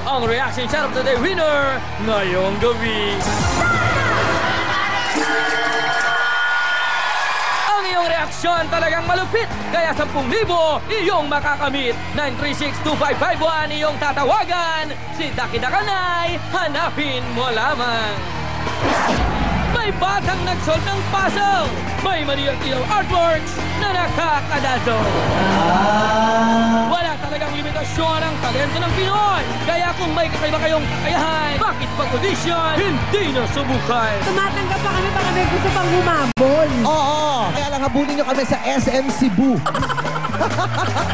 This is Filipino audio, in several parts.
ang Reaction Chat of the Day winner ngayong gabi. Ang iyong reaksyon talagang malupit, kaya 10,000 iyong makakamit. 936-2551 iyong tatawagan. Si Daki Dakanay, hanapin mo lamang. May batang nag-solve ng puzzle. May mali ang ilaw artworks na nakakadaso. Wala talagang limitasyon ang talento ng Pinoy. Kaya kung may kakaiba kayong kakayahan, bakit pag-audition hindi na subukan? Tumatanggap pa kami para may gusto pang humabol. Oo, kaya lang habulin nyo kami sa SM Cebu.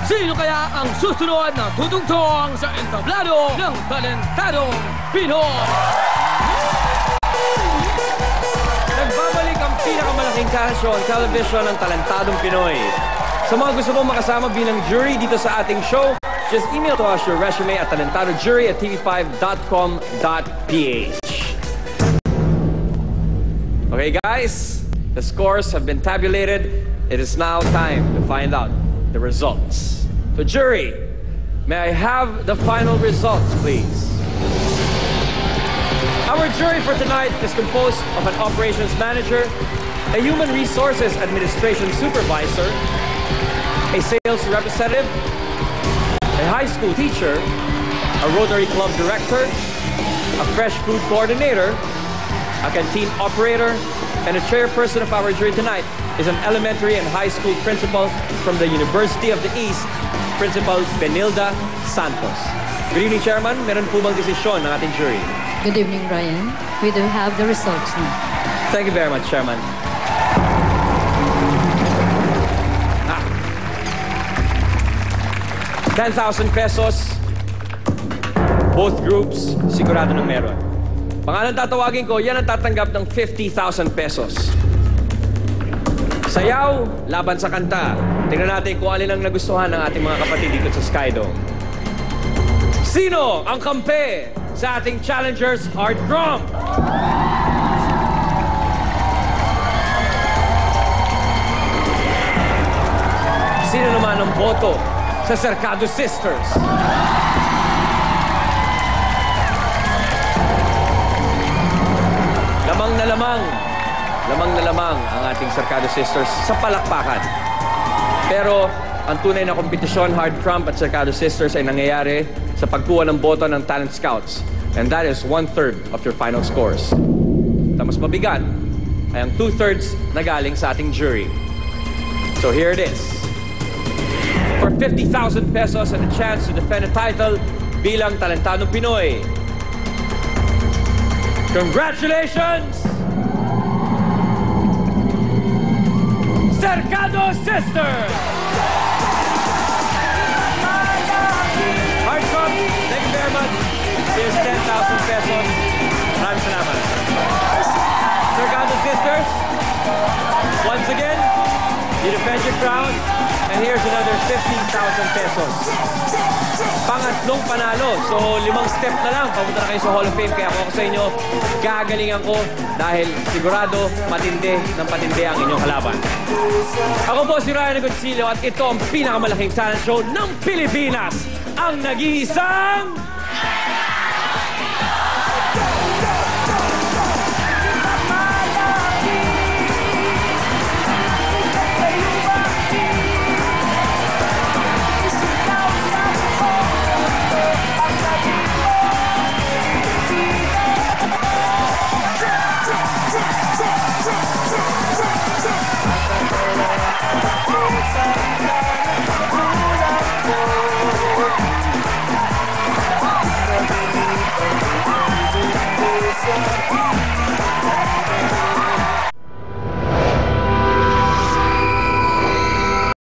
Sino kaya ang susunod na tutungtong sa entablado ng talentadong Pinoy? Nagbabalik ang pinakamalaking talent show on television ng Talentadong Pinoy. Sa mga gusto mong makasama bilang jury dito sa ating show, just email to us your resume at talentadojury@tv5.com.ph. Okay guys, the scores have been tabulated. It is now time to find out the results. So jury, may I have the final results, please? Our jury for tonight is composed of an operations manager, a human resources administration supervisor, a sales representative, a high school teacher, a Rotary Club director, a fresh food coordinator, a canteen operator, and a chairperson of our jury tonight is an elementary and high school principal from the University of the East, Principal Benilda Santos. Good evening, Chairman. Meron po bang desisyon ng ating jury? Good evening, Ryan. We do have the results now. Thank you very much, Chairman. 10,000 pesos. Both groups, sigurado ng meron. Pangalan tatawagin ko, yan ang tatanggap ng 50,000 pesos. Sayaw, laban sa kanta. Tingnan natin kung alin ang nagustuhan ng ating mga kapatid dito sa Skydome. Sino ang kampe sa ating challengers hard drum? Sino naman ang boto sa Cercado Sisters? Lamang na lamang ang ating Cercado Sisters sa palakpakan. Pero ang tunay na kompetisyon, Hard Trump at Cercado Sisters, ay nangyayari sa pagkuha ng boto ng Talent Scouts. And that is 1/3 of your final scores. At mas mabigat ay ang 2/3 na galing sa ating jury. So here it is. For 50,000 pesos and a chance to defend a title bilang Talentadong Pinoy. Congratulations! Cercado Sisters! Hard Trump, thank you very much. Here's 10,000 pesos. Maraming salamat. Cercado Sisters, once again, you defend your crown, and here's another 50,000 pesos. Pangatlong panalo. So, 5 step na lang. Papunta na kayo sa Hall of Fame. Kaya ako sa inyo, gagalingan ko dahil sigurado matindi ng patindi ang inyong kalaban. Ako po si Ryan Agoncillo at ito ang pinakamalaking talent show ng Pilipinas. Ang nag-iisang... We'll be right back.